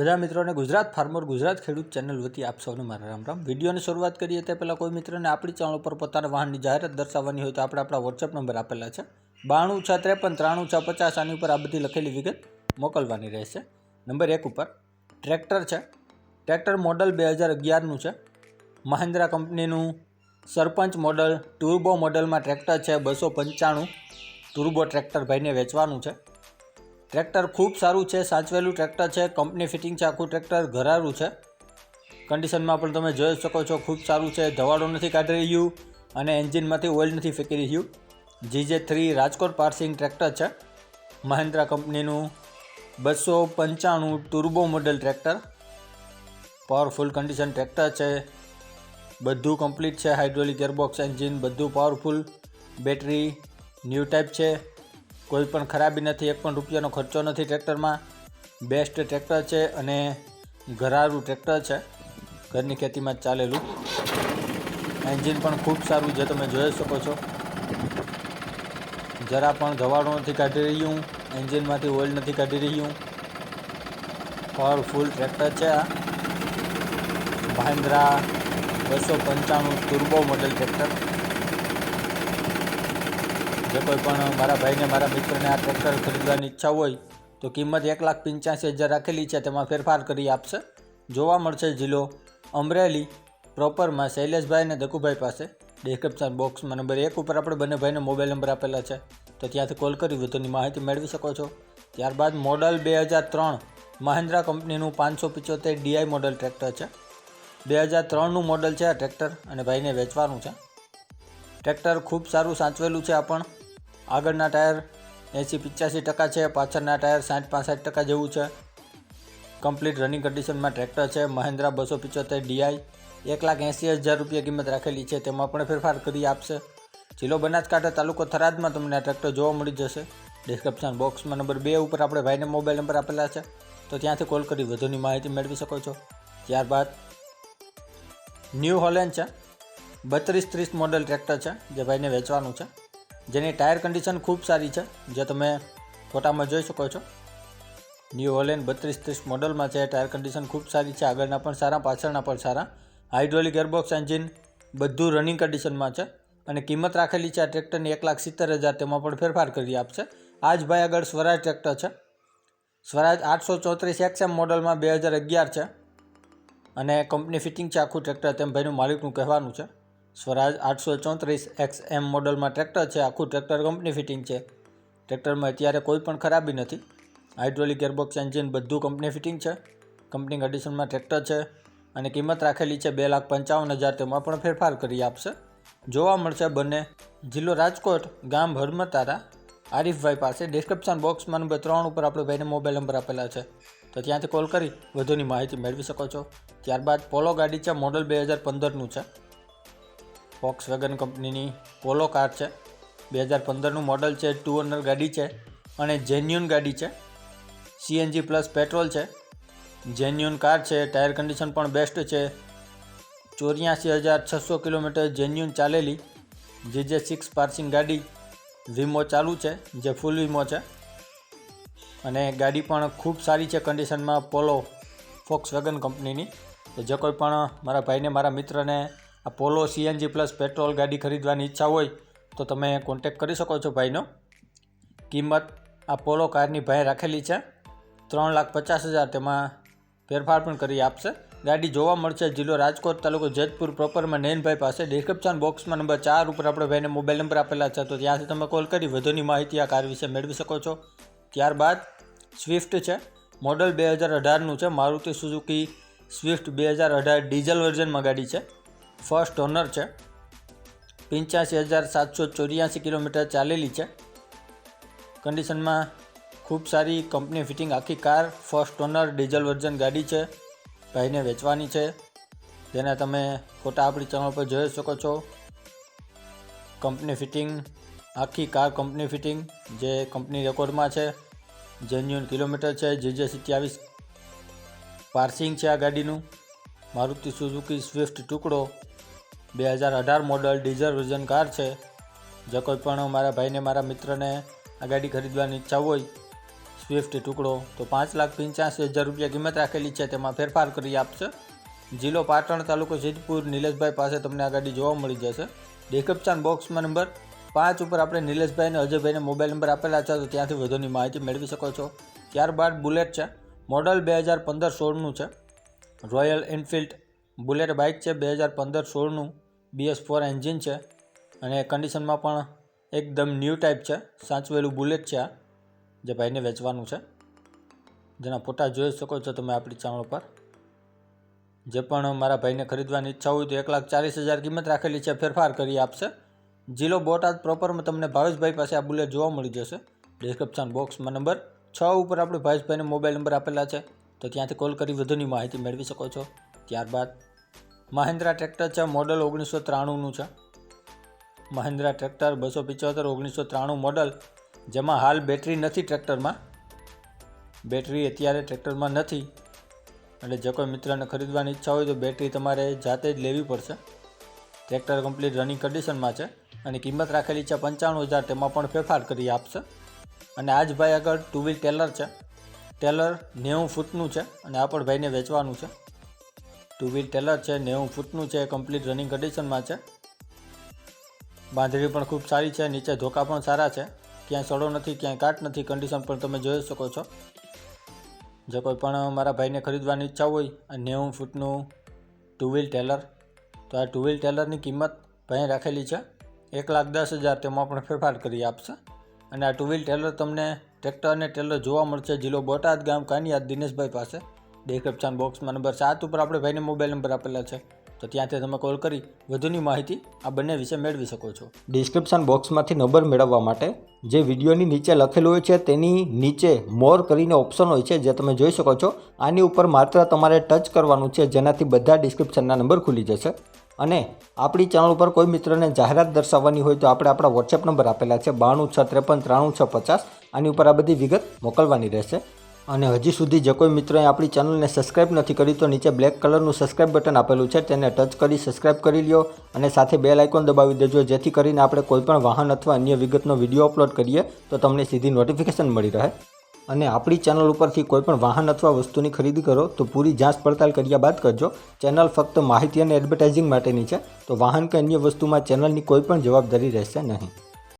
બધા મિત્રોને ગુજરાત ફાર્મર ગુજરાત ખેડૂત ચેનલ વતી આપ સૌને મારા રામ રામ। વિડીયોની શરૂઆત કરીએ તે પહેલાં કોઈ મિત્રને આપણી ચેનલ પર પોતાના વાહનની જાહેરાત દર્શાવવાની હોય તો આપણે આપણા વોટ્સએપ નંબર આપેલા છે 92 653 93 650। આની ઉપર આ બધી લખેલી વિગત મોકલવાની રહેશે। નંબર 1 ઉપર ટ્રેક્ટર છે। ટ્રેક્ટર મોડલ 2011નું છે। મહિન્દ્રા કંપનીનું સરપંચ મોડલ ટર્બો મોડલમાં ટ્રેક્ટર છે। 295 ટર્બો ટ્રેક્ટર ભાઈને વેચવાનું છે। ट्रेक्टर खूब सारू है, साचवेलू ट्रेक्टर है, कंपनी फिटिंग है। आखू ट्रेक्टर घरारू है, कंडीशन में पण तमे जोई शको छो। खूब सारू है, धवाड़ो नहीं काढ़ी रह्यु अने एंजीन में ऑइल नहीं फेंकी रह्यु। GJ3 राजकोट पार्सिंग ट्रेक्टर है। Mahindra company 295 turbo model tractor, powerful condition tractor है। बधु कम्प्लीट है, हाइड्रोलिक गेरबॉक्स एंजीन बधु पावरफुल, बेटरी न्यू टाइप है। कोईपण खराबी नहीं, एक पण रुपयानो खर्चो नहीं ट्रेक्टर में। बेस्ट ट्रेक्टर है अने घरारू ट्रेक्टर है, घरनी खेती में चालेलू। एंजीन पण खूब सारू है, तमे जोई शको छो। जरा पण धवाड़ो नहीं काढ़ी रह्यु, एंजीन में ऑइल नहीं काढ़ी रह्यु। पावरफुल ट्रेक्टर है आ महिंद्रा 295 टर्बो मॉडल ट्रेक्टर। जो कोईपण मारा भाई ने मारा मित्र ने आ ट्रेक्टर खरीदवानी इच्छा होय तो किंमत 1,85,000 राखेली है, तेमां फेरफार करी आपशे। जोवा मळशे जिल्लो अमरेली प्रोपर में शैलेषभाई ने दकुभाई पासे। डिस्क्रिप्शन बॉक्स में नंबर 1 पर अपने बने भाई ने मोबाइल नंबर आपेला है, तो त्यांथी कॉल करी वधुनी माहिती मेळवी शको छो। त्यारबाद model 2003 Mahindra company 575 DI model tractor है। 2003 मॉडल है आ ट्रेक्टर अने भाई ने वेचवानुं छे। ट्रेक्टर खूब सारू साचवेलू है। आपण आगळना टायर 80-85% है, पाछळना टायर 60-65% जेवुं छे। कम्प्लीट रनिंग कंडीशन में ट्रेक्टर है। महिंद्रा 275 DI 1,80,000 रुपया किंमत राखेली है, तेमां पण फेरफार करी आपशे। जिल्लो बनासकांठा तालुको थराद में तमने आ ट्रेक्टर जोवा मळी जशे। डिस्क्रिप्शन बॉक्स में नंबर 2 पर आपणे भाईने मोबाइल नंबर आपेला है, तो त्यांथी कॉल करी वधुनी माहिती मेळवी शको छो। त्यारबाद न्यू होलेंड है 3230 मॉडल ट्रेक्टर है, जे भाई ने वेचवानुं छे। जेनी टायर कंडीशन खूब सारी है, जो तमे फोटा में जोई शको छो। न्यू होलेंड 3230 मॉडल में है, टायर कंडीशन खूब सारी है। आगळना पण सारा, पाछळना पण सारा। हाइड्रोलिक गेरबॉक्स एंजीन बधु रनिंग कंडीशन में है अने किंमत राखेली है ट्रेक्टर की 1,70,000, तेमां पण फेरफार करी आपशे। आज भाई आगळ स्वराज ट्रेक्टर है। स्वराज 834 XM मॉडल में 2011 है अने कंपनी फिटिंग है आखू ट्रेक्टर, तेम भाईनुं मालिकनुं कहेवानुं छे। स्वराज 834 XM मॉडल में ट्रेक्टर है, आखू ट्रेक्टर कंपनी फिटिंग है। ट्रेक्टर में अत्यारे कोईपण खराबी नहीं। हाइड्रोलिक गेरबॉक्स एंजीन बधु कंपनी फिटिंग है, कंपनी कंडीशन में ट्रेक्टर है अने किंमत राखेली है 2,55,000, तेमां पण फेरफार करी आपशे। जोवा मळशे बने जिल्लो राजकोट, गाम हरमतारा, आरिफभाई पासे। डिस्क्रिप्शन बॉक्स में नंबर 3 पर आपणे भाईने मोबाइल नंबर आपेला है, तो त्यांथी कॉल करी वधुनी माहिती मेळवी शको छो। त्यारबाद पोलो गाड़ी है, मॉडल 2015 है। वॉक्सवैगन कंपनी पोलो कार है, 2015 मॉडल है। 2 ओनर गाड़ी है और जेन्युन गाड़ी है। CNG प्लस पेट्रोल है, जेन्युन कार है। टायर कंडीशन पण बेस्ट है। 84,600 किलोमीटर जेन्युन चालेली GJ6 पार्सिंग गाड़ी। वीमो चालू है, जे फूल वीमो है अने गाड़ी पण खूब सारी है कंडीशन में। पोलो वॉक्सवैगन कंपनी। तो जो कोई पण मारा भाई ने मारा मित्र ने आ पोलो CNG प्लस पेट्रोल गाड़ी खरीदवानी इच्छा होय तो तमे कॉन्टेक्ट करी शको छो भाईनो। किंमत आ पोलो कारनी भाई राखेली है 3,50,000, तेमां फेरफार पण करी आपशे। गाड़ी जोवा मळशे जिल्लो राजकोट, तालुको जेतपुर प्रोपर में नयनभाई पासे। डिस्क्रिप्शन बॉक्स में नंबर 4 पर आपणे भाईने मोबाइल नंबर आपेला है, तो त्यांथी तमे कॉल करी वधुनी माहिती आ कार विषे मेळवी शको छो। त्यारबाद स्विफ्ट है, मॉडल 2018 है। Maruti Suzuki Swift 2018 diesel version में गाड़ी है। फर्स्ट ओनर है। 85,784 किलोमीटर चालेली है। कंडीशन में खूब सारी, कंपनी फिटिंग आखी car. First owner diesel version गाड़ी है, भाई ने वेचवानी है, जेने तमे फोटा अपनी चैनल पर जोई शको छो। कंपनी फिटिंग आखी कार, कंपनी फिटिंग जे कंपनी रेकॉर्ड में है। जेन्युन किलोमीटर है। GJ27 पार्सिंग है आ गाड़ीनुं। मारुति सुजुकी स्विफ्ट टुकड़ो 2018 मॉडल डीजल वर्जन कार है। जो कोईपण मारा भाई ने मारा मित्र ने आ गाड़ी खरीदवानी इच्छा होय સ્વિફ્ટ ટુકડો તો 5,85,000 રૂપિયા કિંમત રાખેલી છે, તેમાં ફેરફાર કરી આપશે. જિલ્લો પાટણ, તાલુકો સિદ્ધપુર. નિલેશભાઈ પાસે તમને આ ગાડી જોવા મળી જશે. ડિસ્ક્રિપ્શન બોક્સમાં નંબર 5 ઉપર આપણે નિલેશભાઈ અને અજયભાઈને મોબાઈલ નંબર આપેલા છે, તો ત્યાંથી વધુની માહિતી મેળવી શકો છો. ત્યારબાદ બુલેટ છે, મોડલ 2015-16નું છે. રોયલ એનફિલ્ડ બુલેટ બાઇક છે, 2015-16નું BS4 એન્જિન છે અને કન્ડિશનમાં પણ એકદમ ન્યૂ ટાઈપ છે. સાચવેલું બુલેટ છે આ, જે ભાઈને વેચવાનું છે, જેના ફોટા જોઈ શકો છો તમે આપણી ચેનલ પર. જે પણ મારા ભાઈને ખરીદવાની ઈચ્છા હોય તો 1,40,000 કિંમત રાખેલી છે, ફેરફાર કરી આપશે. જિલ્લો બોટાદ પ્રોપરમાં તમને ભાવેશભાઈ પાસે આ બુલેટ જોવા મળી જશે. ડિસ્ક્રિપ્શન બોક્સમાં નંબર 6 ઉપર આપણે ભાવેશભાઈને મોબાઈલ નંબર આપેલા છે, તો ત્યાંથી કોલ કરી વધુની માહિતી મેળવી શકો છો. ત્યારબાદ મહિન્દ્રા ટ્રેક્ટર છે, મોડલ 1993નું છે. મહિન્દ્રા ટ્રેક્ટર 275 1993 મોડલ, જેમાં હાલ બેટરી નથી ટ્રેક્ટરમાં. બેટરી અત્યારે ટ્રેક્ટરમાં નથી, એટલે જે કોઈ મિત્રને ખરીદવાની ઈચ્છા હોય તો બેટરી તમારે જાતે જ લેવી પડશે. ટ્રેક્ટર કમ્પ્લીટ રનિંગ કન્ડિશનમાં છે અને કિંમત રાખેલી છે 95,000, તેમાં પણ ફેરફાર કરી આપશે. અને આ જ ભાઈ આગળ 2 વ્હીલ ટેલર છે. ટેલર 90 ફૂટનું છે અને આ પણ ભાઈને વેચવાનું છે. 2 વ્હીલ ટેલર છે, 90 ફૂટનું છે, કમ્પ્લીટ રનિંગ કન્ડિશનમાં છે. બાંધણી પણ ખૂબ સારી છે, નીચે ધોકા પણ સારા છે, ક્યાંય સડો નથી, ક્યાંય કાટ નથી. કન્ડિશન પણ તમે જોઈ શકો છો. જે કોઈ પણ મારા ભાઈને ખરીદવાની ઈચ્છા હોય આ 90 ફૂટનું 2 વ્હીલ ટેલર, તો આ 2 વ્હીલ ટેલરની કિંમત ભાઈ રાખેલી છે 1,10,000, તેમાં પણ ફેરફાર કરી આપશે. અને આ 2 વ્હીલ ટેલર તમને ટ્રેક્ટર અને ટેલર જોવા મળશે જિલ્લો બોટાદ, ગામ કાનિયાદ, દિનેશભાઈ પાસે. ડિસ્ક્રિપ્શન બોક્સમાં નંબર 7 ઉપર આપણે ભાઈને મોબાઈલ નંબર આપેલા છે, તો ત્યાંથી તમે કોલ કરી વધુની માહિતી આ બંને વિશે મેળવી શકો છો. ડિસ્ક્રિપ્શન બોક્સમાંથી નંબર મેળવવા માટે જે વિડીયોની નીચે લખેલું હોય છે તેની નીચે મોર કરીને ઓપ્શન હોય છે, જે તમે જોઈ શકો છો. આની ઉપર માત્ર તમારે ટચ કરવાનું છે, જેનાથી બધા ડિસ્ક્રિપ્શનના નંબર ખુલી જશે. અને આપણી ચેનલ ઉપર કોઈ મિત્રને જાહેરાત દર્શાવવાની હોય તો આપણે આપણા વોટ્સએપ નંબર આપેલા છે 9263539650. આની ઉપર આ બધી વિગત મોકલવાની રહેશે. અને હજી સુધી જે કોઈ મિત્રોએ આપણી ચેનલને સબસ્ક્રાઇબ નથી કરી તો નીચે બ્લેક કલરનું સબસ્ક્રાઇબ બટન આપેલું છે, તેને ટચ કરી સબસ્ક્રાઇબ કરી લ્યો અને સાથે બેલ આઇકોન દબાવી દેજો, જેથી કરીને આપણે કોઈપણ વાહન અથવા અન્ય વિગતનો વિડીયો અપલોડ કરીએ તો તમને સીધી નોટિફિકેશન મળી રહે. અને આપણી ચેનલ ઉપરથી કોઈપણ વાહન અથવા વસ્તુની ખરીદી કરો તો પૂરી જાંચ પડતાલ કર્યા બાદ કરજો. ચેનલ ફક્ત માહિતી અને એડવર્ટાઇઝિંગ માટેની છે, તો વાહન કે અન્ય વસ્તુમાં ચેનલની કોઈ પણ જવાબદારી રહેશે નહીં.